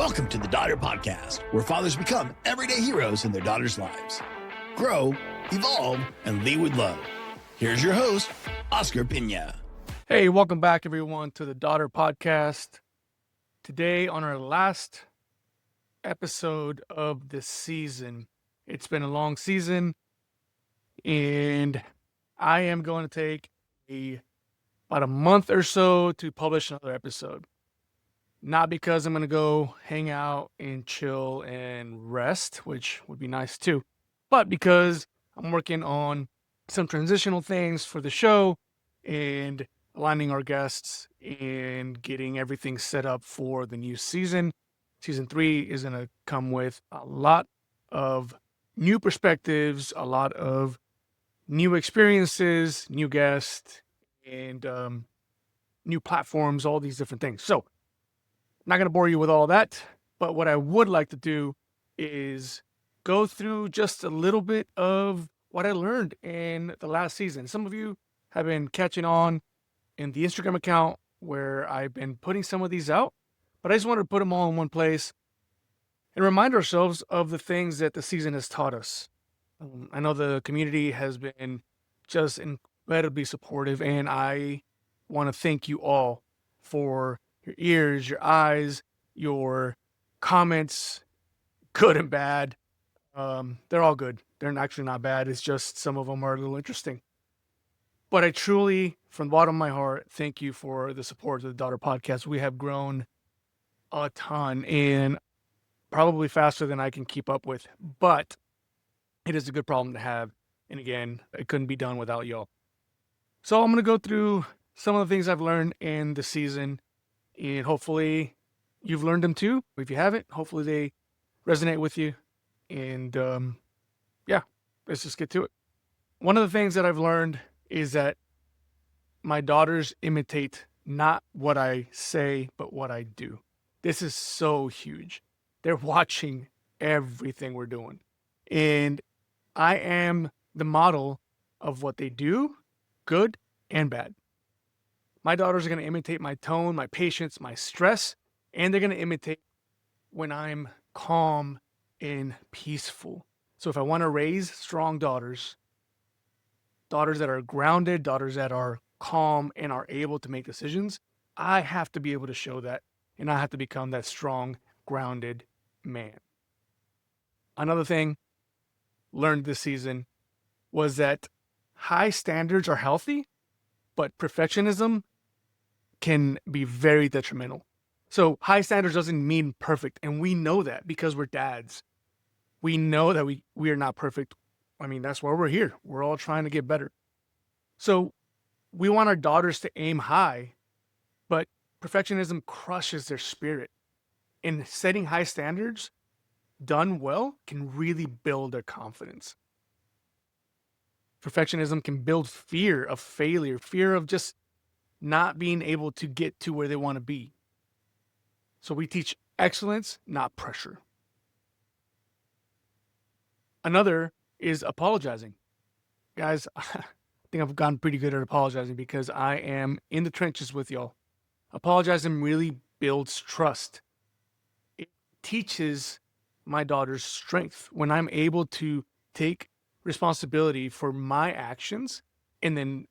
Welcome to the Daughter Podcast, where fathers become everyday heroes in their daughters' lives. Grow, evolve, and lead with love. Here's your host, Oscar Pena. Hey, welcome back, everyone, to the Daughter Podcast. Today, on our last episode of this season, it's been a long season, and I am going to take about a month or so to publish another episode. Not because I'm going to go hang out and chill and rest, which would be nice too, but because I'm working on some transitional things for the show and aligning our guests and getting everything set up for the new season. Season 3 is going to come with a lot of new perspectives, a lot of new experiences, new guests, and new platforms, all these different things. So, not going to bore you with all that, but what I would like to do is go through just a little bit of what I learned in the last season. Some of you have been catching on in the Instagram account where I've been putting some of these out, but I just wanted to put them all in one place and remind ourselves of the things that the season has taught us. I know the community has been just incredibly supportive, and I want to thank you all for your ears, your eyes, your comments, good and bad. They're all good. They're actually not bad. It's just some of them are a little interesting. But I truly, from the bottom of my heart, thank you for the support of the Daughter Podcast. We have grown a ton, and probably faster than I can keep up with. But it is a good problem to have. And again, it couldn't be done without y'all. So I'm going to go through some of the things I've learned in the season. And hopefully you've learned them too. If you haven't, hopefully they resonate with you. And let's just get to it. One of the things that I've learned is that my daughters imitate not what I say, but what I do. This is so huge. They're watching everything we're doing. And I am the model of what they do, good and bad. My daughters are going to imitate my tone, my patience, my stress, and they're going to imitate when I'm calm and peaceful. So if I want to raise strong daughters that are grounded, daughters that are calm and are able to make decisions, I have to be able to show that, and I have to become that strong, grounded man. Another thing learned this season was that high standards are healthy, but perfectionism can be very detrimental. So high standards doesn't mean perfect. And we know that because we're dads. We know that we are not perfect. I mean, that's why we're here. We're all trying to get better. So we want our daughters to aim high, but perfectionism crushes their spirit. And setting high standards done well can really build their confidence. Perfectionism can build fear of failure, fear of just not being able to get to where they want to be. So we teach excellence, not pressure. Another is apologizing. Guys, I think I've gotten pretty good at apologizing because I am in the trenches with y'all. Apologizing really builds trust. It teaches my daughter's strength when I'm able to take responsibility for my actions and then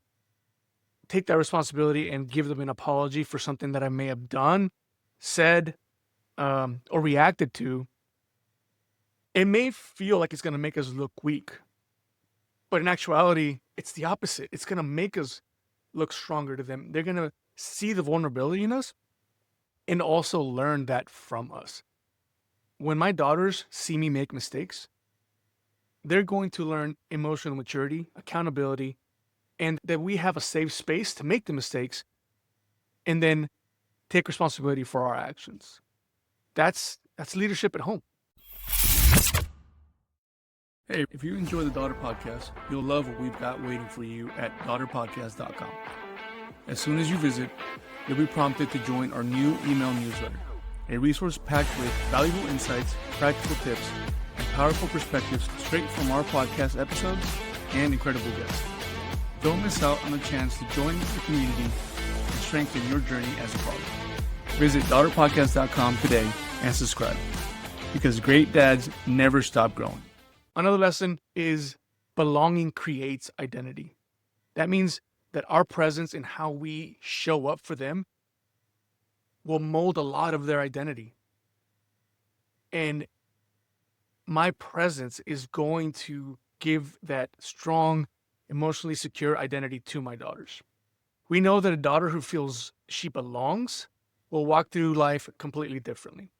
take that responsibility and give them an apology for something that I may have done, said, or reacted to. It may feel like it's going to make us look weak, but in actuality, it's the opposite. It's going to make us look stronger to them. They're going to see the vulnerability in us and also learn that from us. When my daughters see me make mistakes, they're going to learn emotional maturity, accountability, and that we have a safe space to make the mistakes and then take responsibility for our actions. That's leadership at home. Hey, if you enjoy the Daughter Podcast, you'll love what we've got waiting for you at daughterpodcast.com. As soon as you visit, you'll be prompted to join our new email newsletter, a resource packed with valuable insights, practical tips, and powerful perspectives straight from our podcast episodes and incredible guests. Don't miss out on the chance to join the community and strengthen your journey as a father. Visit daughterpodcast.com today and subscribe, because great dads never stop growing. Another lesson is belonging creates identity. That means that our presence and how we show up for them will mold a lot of their identity. And my presence is going to give that strong, emotionally secure identity to my daughters. We know that a daughter who feels she belongs will walk through life completely differently.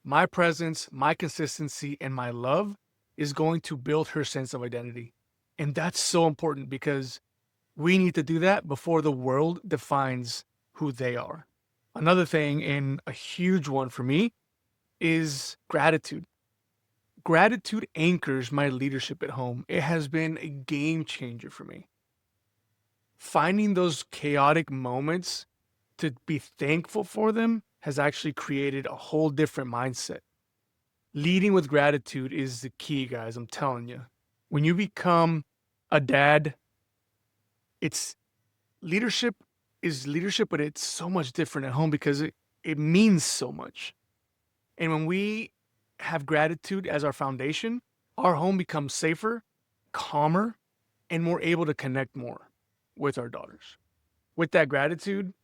My presence, my consistency, and my love is going to build her sense of identity. And that's so important because we need to do that before the world defines who they are. Another thing, and a huge one for me, is gratitude. Gratitude anchors my leadership at home. It has been a game changer for me. Finding those chaotic moments to be thankful for them has actually created a whole different mindset. Leading with gratitude is the key, guys. I'm telling you. When you become a dad, it's leadership is leadership, but it's so much different at home because it means so much. And when we have gratitude as our foundation, our home becomes safer, calmer, and more able to connect more with our daughters. With that gratitude,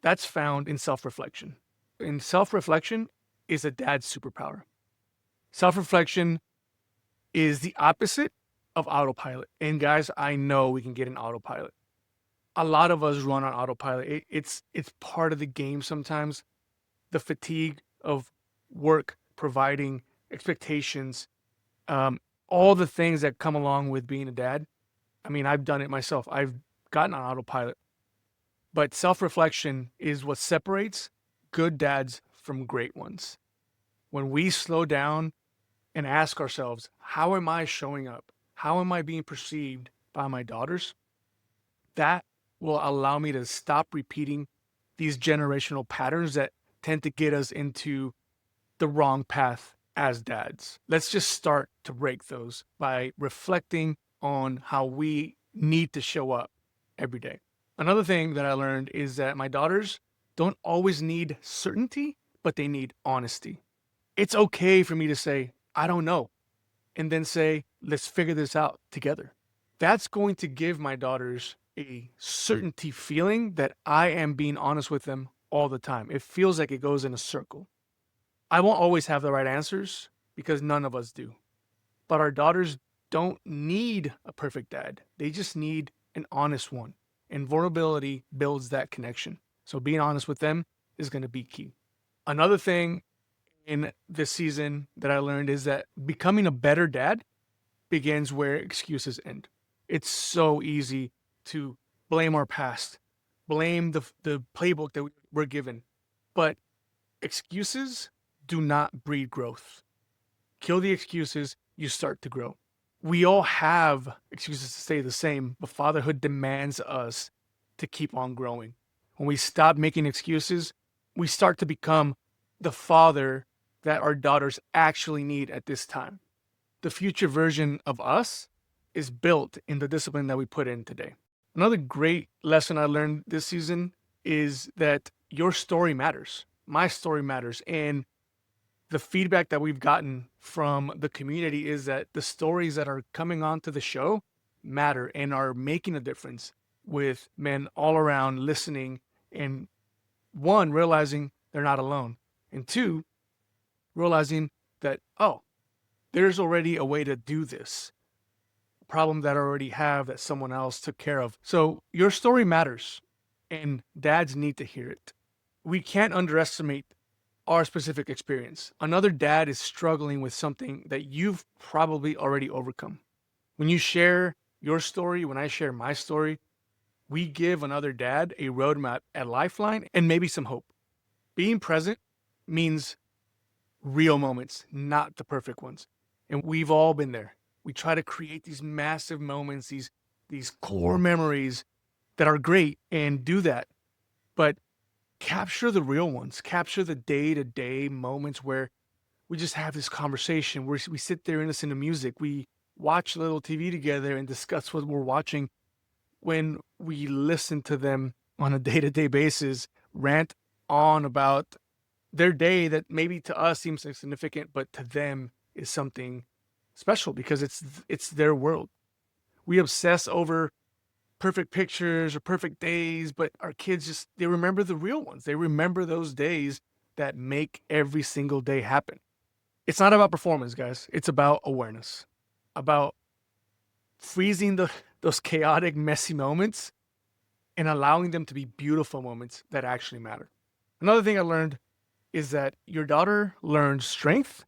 that's found in self-reflection. And self-reflection is a dad's superpower. Self-reflection is the opposite of autopilot. And guys, I know we can get in autopilot. A lot of us run on autopilot. It's part of the game sometimes. The fatigue of work, providing expectations, all the things that come along with being a dad. I mean, I've done it myself. I've gotten on autopilot. But self-reflection is what separates good dads from great ones. When we slow down and ask ourselves, how am I showing up? How am I being perceived by my daughters? That will allow me to stop repeating these generational patterns that tend to get us into the wrong path as dads. Let's just start to break those by reflecting on how we need to show up every day. Another thing that I learned is that my daughters don't always need certainty, but they need honesty. It's okay for me to say, I don't know, and then say, let's figure this out together. That's going to give my daughters a certainty feeling that I am being honest with them all the time. It feels like it goes in a circle. I won't always have the right answers because none of us do. But our daughters don't need a perfect dad. They just need an honest one. And vulnerability builds that connection. So being honest with them is going to be key. Another thing in this season that I learned is that becoming a better dad begins where excuses end. It's so easy to blame our past, blame the playbook that we're given. But excuses do not breed growth. Kill the excuses, you start to grow. We all have excuses to stay the same, but fatherhood demands us to keep on growing. When we stop making excuses, we start to become the father that our daughters actually need at this time. The future version of us is built in the discipline that we put in today. Another great lesson I learned this season is that your story matters. My story matters. And the feedback that we've gotten from the community is that the stories that are coming onto the show matter and are making a difference with men all around listening and, one, realizing they're not alone, and two, realizing that, oh, there's already a way to do this problem that I already have that someone else took care of. So your story matters and dads need to hear it. We can't underestimate our specific experience. Another dad is struggling with something that you've probably already overcome. When you share your story, when I share my story, we give another dad a roadmap, a lifeline, and maybe some hope. Being present means real moments, not the perfect ones. And we've all been there. We try to create these massive moments, these core memories that are great, and do that. But capture the real ones. Capture the day-to-day moments where we just have this conversation, where we sit there and listen to music. We watch a little TV together and discuss what we're watching. When we listen to them on a day-to-day basis, rant on about their day that maybe to us seems insignificant, but to them is something special because it's their world. We obsess over perfect pictures or perfect days, but our kids they remember the real ones. They remember those days that make every single day happen. It's not about performance, guys. It's about awareness, about freezing those chaotic, messy moments and allowing them to be beautiful moments that actually matter. Another thing I learned is that your daughter learns strength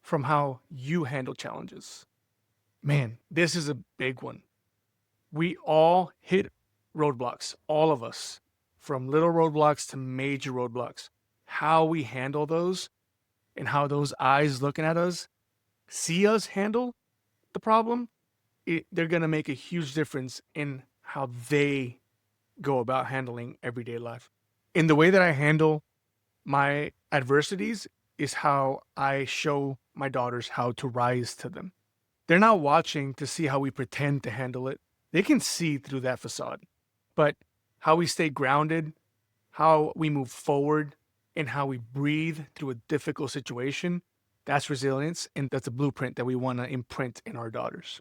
from how you handle challenges. Man, this is a big one. We all hit roadblocks, all of us, from little roadblocks to major roadblocks. How we handle those and how those eyes looking at us see us handle the problem, they're going to make a huge difference in how they go about handling everyday life. In the way that I handle my adversities is how I show my daughters how to rise to them. They're not watching to see how we pretend to handle it. They can see through that facade. But how we stay grounded, how we move forward, and how we breathe through a difficult situation, that's resilience. And that's a blueprint that we want to imprint in our daughters.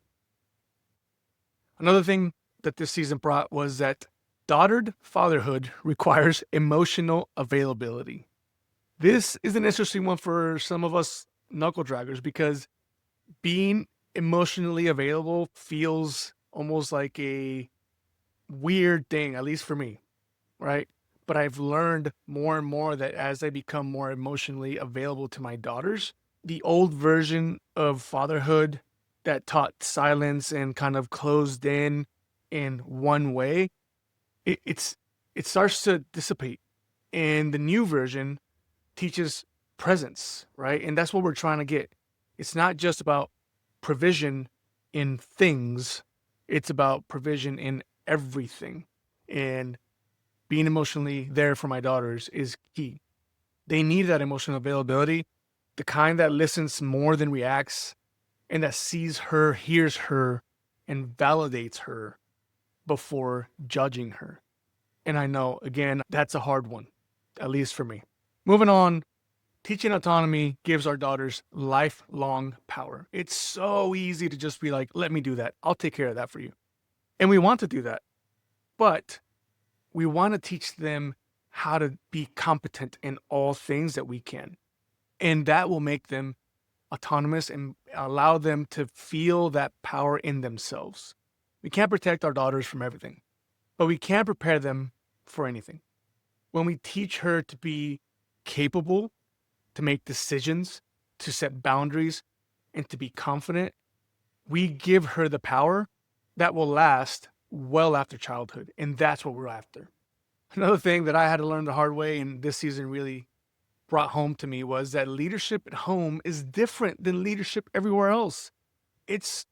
Another thing that this season brought was that daughtered fatherhood requires emotional availability. This is an interesting one for some of us knuckle draggers because being emotionally available feels almost like a weird thing, at least for me, right? But I've learned more and more that as I become more emotionally available to my daughters, the old version of fatherhood that taught silence and kind of closed in one way, it starts to dissipate. And the new version teaches presence, right? And that's what we're trying to get. It's not just about provision in things, it's about provision in everything. And being emotionally there for my daughters is key. They need that emotional availability, the kind that listens more than reacts, and that sees her, hears her, and validates her before judging her. And I know, again, that's a hard one, at least for me. Moving on, teaching autonomy gives our daughters lifelong power. It's so easy to just be like, let me do that. I'll take care of that for you. And we want to do that. But we want to teach them how to be competent in all things that we can. And that will make them autonomous and allow them to feel that power in themselves. We can't protect our daughters from everything, but we can prepare them for anything. When we teach her to be capable, to make decisions, to set boundaries, and to be confident, we give her the power that will last well after childhood. And that's what we're after. Another thing that I had to learn the hard way, and this season really brought home to me, was that leadership at home is different than leadership everywhere else. It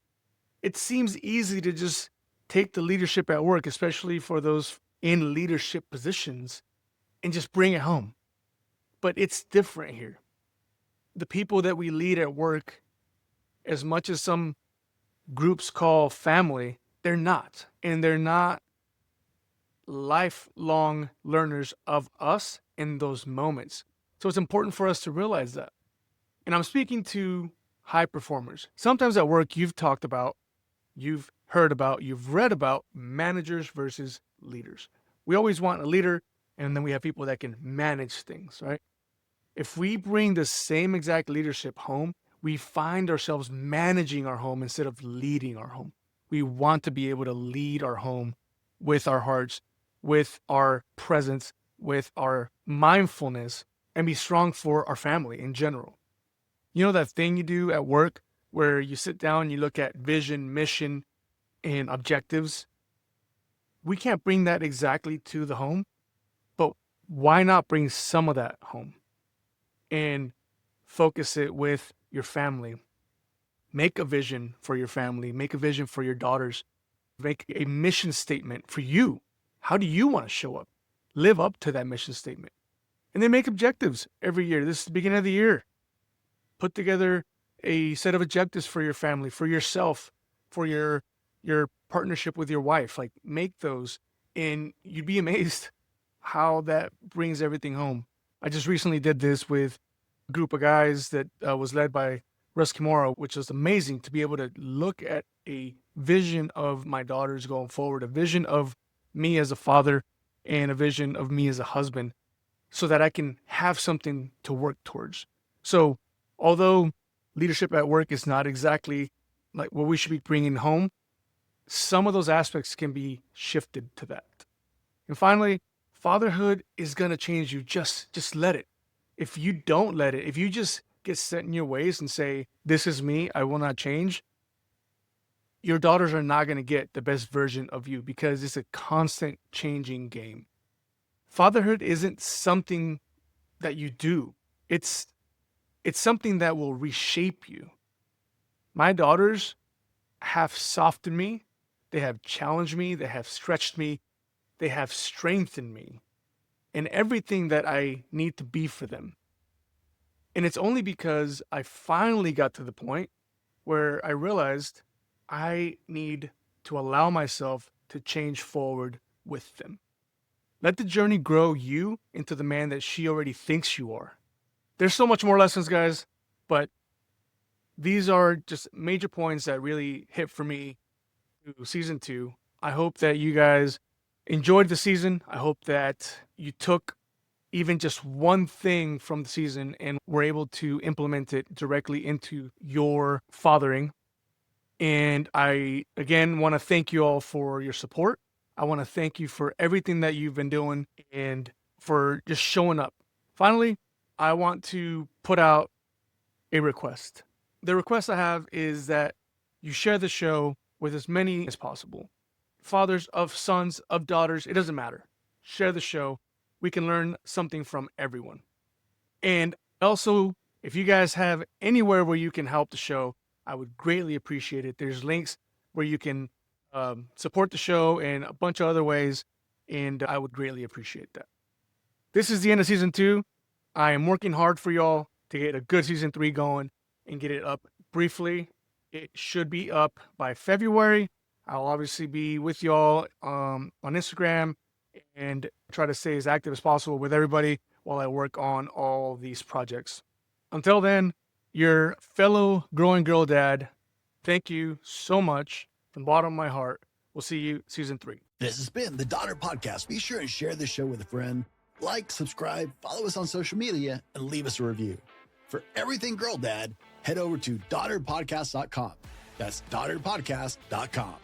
seems easy to just take the leadership at work, especially for those in leadership positions, and just bring it home. But it's different here. The people that we lead at work, as much as some groups call family, they're not. And they're not lifelong learners of us in those moments. So it's important for us to realize that. And I'm speaking to high performers. Sometimes at work, you've talked about, you've heard about, you've read about managers versus leaders. We always want a leader, and then we have people that can manage things, right? If we bring the same exact leadership home, we find ourselves managing our home instead of leading our home. We want to be able to lead our home with our hearts, with our presence, with our mindfulness, and be strong for our family in general. You know that thing you do at work where you sit down, you look at vision, mission, and objectives? We can't bring that exactly to the home, but why not bring some of that home and focus it with your family? Make a vision for your family, make a vision for your daughters, make a mission statement for you. How do you want to show up? Live up to that mission statement. And then make objectives every year. This is the beginning of the year. Put together a set of objectives for your family, for yourself, for your partnership with your wife. Like, make those, and you'd be amazed how that brings everything home. I just recently did this with a group of guys that was led by Russ Kimura, which was amazing to be able to look at a vision of my daughters going forward, a vision of me as a father, and a vision of me as a husband, so that I can have something to work towards. So, although leadership at work is not exactly like what we should be bringing home, some of those aspects can be shifted to that. And finally, fatherhood is going to change you. Just let it. If you don't let it, if you just get set in your ways and say, this is me, I will not change, your daughters are not going to get the best version of you because it's a constant changing game. Fatherhood isn't something that you do. It's something that will reshape you. My daughters have softened me. They have challenged me. They have stretched me. They have strengthened me in everything that I need to be for them. And it's only because I finally got to the point where I realized I need to allow myself to change forward with them. Let the journey grow you into the man that she already thinks you are. There's so much more lessons, guys, but these are just major points that really hit for me through season 2. I hope that you guys enjoyed the season. I hope that you took even just one thing from the season and were able to implement it directly into your fathering. And I, again, want to thank you all for your support. I want to thank you for everything that you've been doing and for just showing up. Finally, I want to put out a request. The request I have is that you share the show with as many as possible. Fathers of sons, of daughters, it doesn't matter. Share the show. We can learn something from everyone. And also, if you guys have anywhere where you can help the show, I would greatly appreciate it. There's links where you can support the show and a bunch of other ways, and I would greatly appreciate that. This is the end of season 2. I am working hard for y'all to get a good season 3 going and get it up briefly. It should be up by February. I'll obviously be with y'all on Instagram and try to stay as active as possible with everybody while I work on all these projects. Until then, your fellow growing girl dad, thank you so much from the bottom of my heart. We'll see you season 3. This has been the Daughter Podcast. Be sure and share this show with a friend. Like, subscribe, follow us on social media, and leave us a review. For everything Girl Dad, head over to daughterpodcast.com. That's daughterpodcast.com.